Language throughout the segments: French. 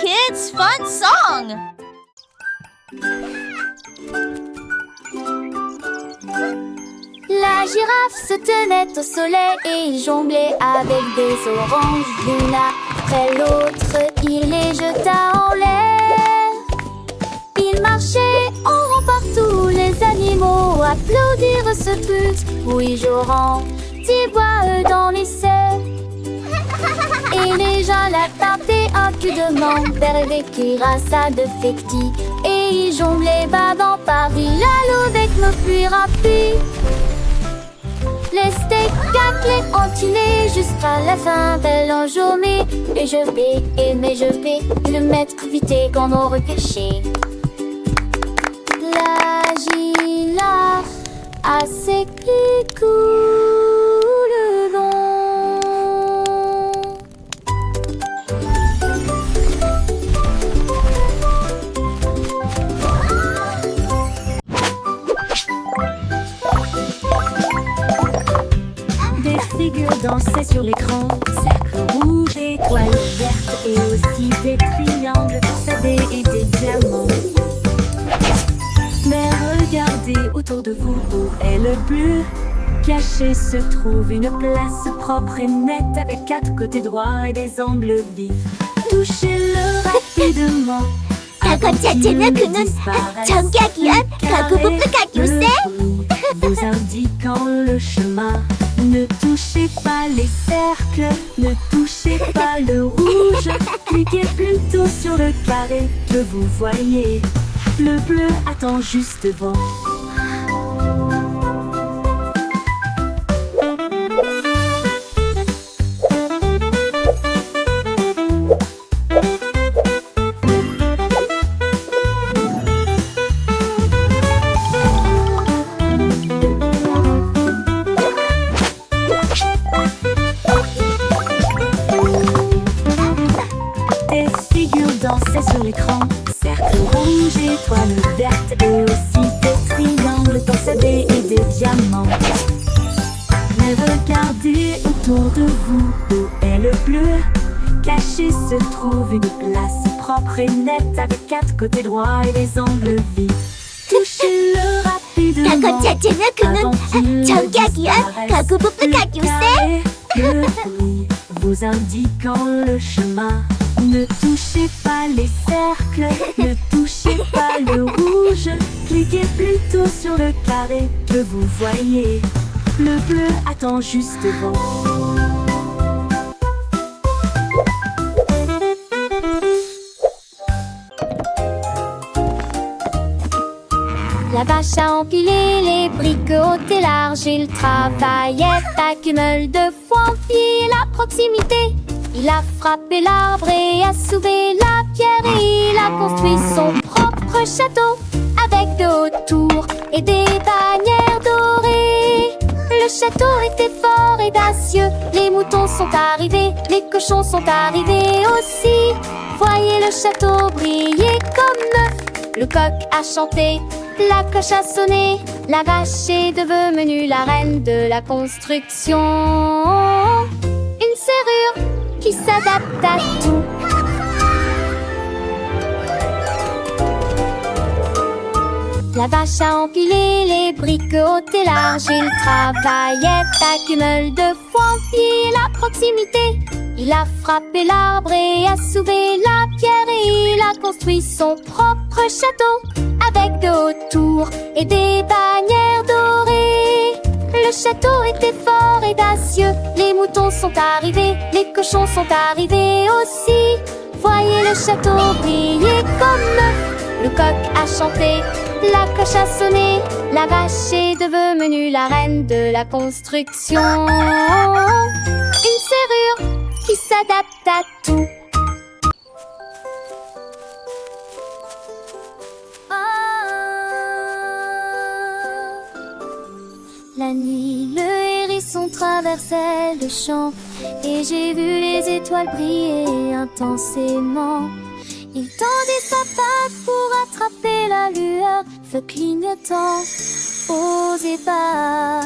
kids' fun song! La girafe se tenait au soleil et il jonglait avec des oranges. L'une après l'autre, il les jeta en l'air. Il marchait en rond partout, les animaux applaudirent ce but. Oui, Joran, tu vois dans les cieux. Et les gens l'attrapaient acudement, vers sa de fecti. Et il jonglait badant Paris, la loup avec nos pluies rapides. Les spectacles continuaient jusqu'à la fin de la journée. Et je vais le mettre vite quand on repêchait. La girafe a ses petits coups de long. Des figures dansaient sur l'écran, cercles rouges, étoiles vertes et aussi des triangles torsadés et des diamants. Mais regardez autour de vous, où est le bleu? Caché se trouve une place propre et nette avec 4 côtés droits et des angles vifs. Touchez-le rapidement. 저건 자체는 그는 전기하기엔 가구부터 가기우세 Vous indiquant le chemin. Ne touchez pas les cercles, ne touchez pas le rouge. Cliquez plutôt sur le carré que vous voyez. Le bleu attend juste devant. Des figures dansaient sur l'écran, cercles rouges, étoiles vertes et aussi des triangles torsadés et des diamants. Mais regardez autour de vous, où est le bleu? Caché se trouve une place propre et nette avec 4 côtés droits et des angles vifs. Touchez-le rapidement. 저건 자체는 avant 그는 qu'il 전기하기엔 disparaisse. 가구부터 가기우세 Le bruit vous indiquant le chemin. Ne touchez pas les cercles, ne touchez pas le rouge. Cliquez plutôt sur le carré que vous voyez. Le bleu attend juste devant. La vache a empilé les briques hautes et larges. Il travaillait à cumul de fois empilé la proximité. Il a frappé l'arbre et a soulevé la pierre. Et il a construit son propre château avec de hautes tours et des bannières dorées. Le château était fort et dacieux. Les moutons sont arrivés, les cochons sont arrivés aussi. Voyez le château briller comme neuf. Le coq a chanté, la cloche a sonné. La vache est devenue la reine de la construction. Une serrure qui s'adapte à tout. La vache a empilé les briques hautes et larges. Il travaillait à cumul de fois empilé la proximité. Il a frappé l'arbre et a soulevé la pierre. Et il a construit son propre château avec de hautes tours et des bannières dorées. Le château était fort et dacieux. Les moutons sont arrivés, les cochons sont arrivés aussi. Voyez le château briller comme neuf. Le coq a chanté, la cloche a sonné. La vache est devenue la reine de la construction. Une serrure qui s'adapte à tout. La nuit, le hérisson traversait le champ et j'ai vu les étoiles briller intensément. Il tendait sa patte pour attraper la lueur, feu clignotant aux épars.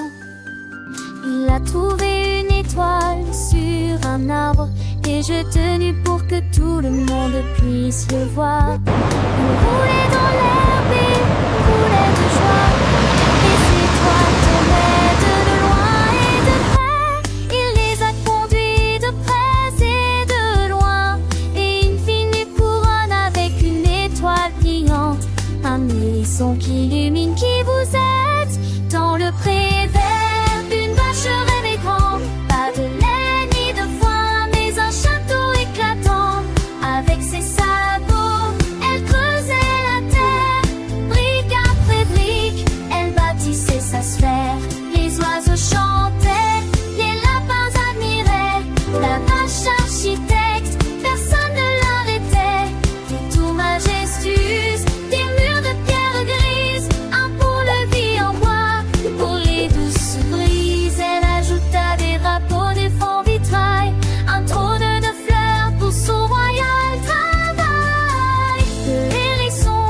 Il a trouvé une étoile sur un arbre et je tenus pour que tout le monde puisse le voir. Il roulait dans l'herbe et il roulait de joie. Les étoiles tombaient de loin et de près. Il les a conduits de près et de loin. Et une fine couronne avec une étoile brillante. Un hérisson qui illumine qui vous êtes dans le pré vert. Une vache rêvait grande, pas de lait ni de foin, mais un château éclatant. Avec ses sabots, elle creusait la terre. Brique après brique, elle bâtissait sa sphère. Les oiseaux chantaient, les lapins admiraient. La vache architecte, personne ne l'arrêtait. Des tours majestueuses, des murs de pierre grise, un pont-levis en bois pour les douces brises. Elle ajouta des drapeaux, des fonds vitrail, un trône de fleurs pour son royal travail. Le hérisson,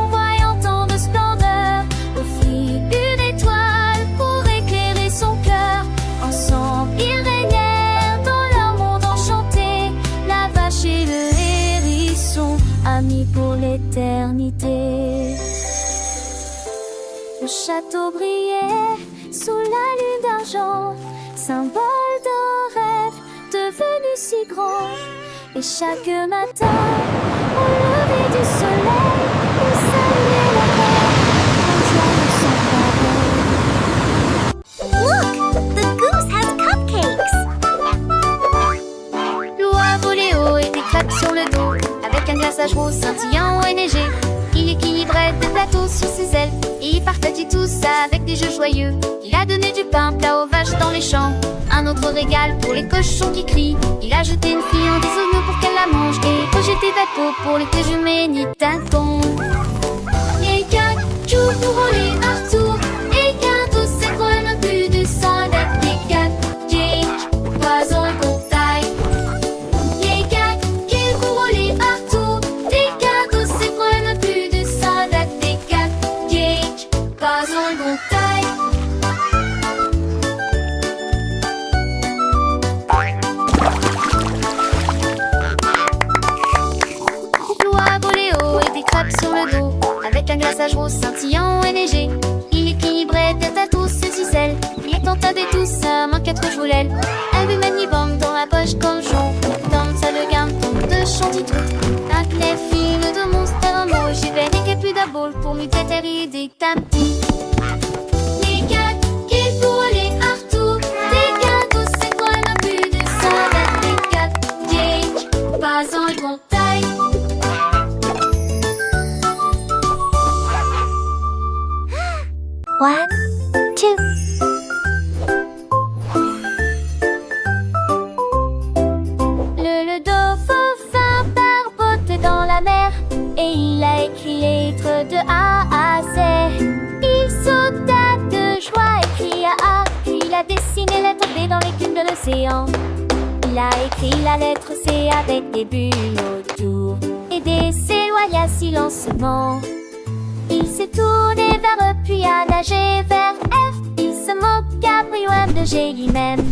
voyant tant de splendeur, offrit une étoile pour éclairer son cœur. Ensemble, ils régnèrent dans leur monde enchanté, la vache et le hérisson, amis pour l'éternité. Le château brillait sous la lune d'argent, symbole d'un rêve devenu si grand. Et chaque matin, au lever du soleil, on saluait la terre, en joie de son pareil. Look, the goose has cupcakes. L'oie volait haut et des crêpes sur le dos, avec un glaçage rose scintillant et neigé. Il équilibrait des plateaux sur ses ailes, et il partageait tout ça avec des jeux joyeux. Il a donné du pain plat aux vaches dans les champs, un autre régal pour les cochons qui crient. Il a jeté une fille en des oignons pour qu'elle la mange, et projeté d'apôts pour les déjeuners ni tâtons. Les gars jouent pour rouler partout, et car tous ces drôles n'ont plus de sang d'être des gars. Jake, poison pour taille. Les gars qui courent rouler partout, des gars tous ces drôles n'ont plus de sang d'être des gars. Jake, poison pour taille. L'oie volait haut et des crêpes sur le dos, avec un glaçage rose scintillant et neigé. Il équilibrait tête à tous ses ficelles, il tenta des tous sa main quatre joues l'aile. Elle lui manibande dans la poche comme Jean, dans sa le gamme tombe de chantitout. Un clair film de monstre un mot, j'ai veillé qu'il plus d'abord pour lui déterrer des tamtis. Les gars qui roulaient partout, des gars tous ces fois n'a plus de sang d'être des gars. Jake, pas en bon taille. One, two. Le dauphin barbotait dans la mer, et il a écrit lettres de A à Z. Il sauta de joie et cria A, puis il a dessiné lettre B dans l'écume de l'océan. Il a écrit la lettre C avec des bulles autour, et D s'éloigna silencieusement. Il s'est tourné vers eux puis a nagé vers F. Il se moqua brillant de G lui-même.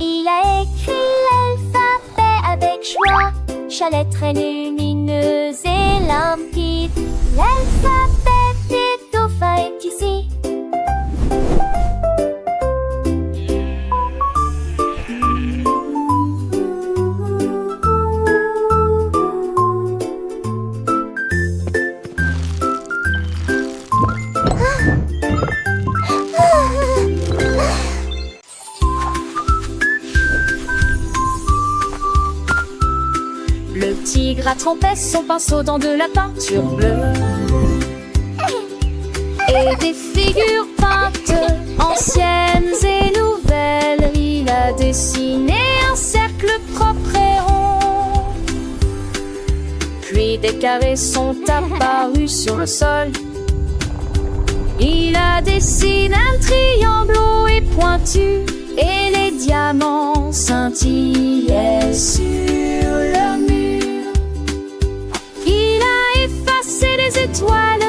Il a écrit l'alphabet avec joie, chalet très lumineuse et limpide. L'alphabet des dauphins est ici. Le tigre a trempé son pinceau dans de la peinture bleue et des figures peintes anciennes et nouvelles. Il a dessiné un cercle propre et rond, puis des carrés sont apparus sur le sol. Il a dessiné un triangle haut et pointu, et les diamants scintillaient sur le mur. Il a effacé les étoiles,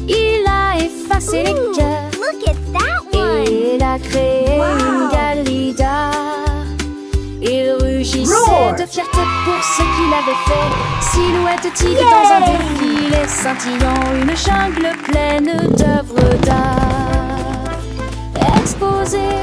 il a effacé les cœurs, Look at that one. et il a créé une galerie d'art. fierté pour ce qu'il avait fait. Silhouette tigre dans un défilé scintillant, une jungle pleine d'œuvres d'art exposées